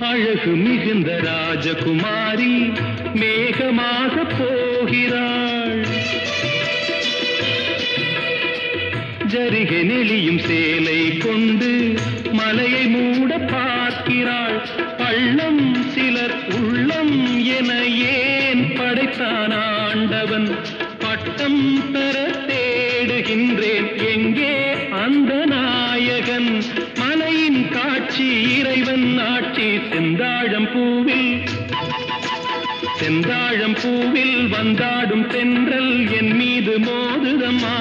அழகு மிகுந்த ராஜகுமாரி மேகமாக போகிறாள். ஜரிகை நெளியும் சேலை கொண்டு மலையை மூட பார்க்கிறாள். பள்ளம் சிலர் உள்ளம் என ஏன் படைத்தான் ஆண்டவன்? பட்டம் பெற தேடுகின்றேன், எங்கே அந்த நாயகன்? மலையின் காட்சி இறைவன் ஆட்சி. செந்தாழம் பூவில் வந்தாடும் தென்றல் என் மீது மோதுதம்மா.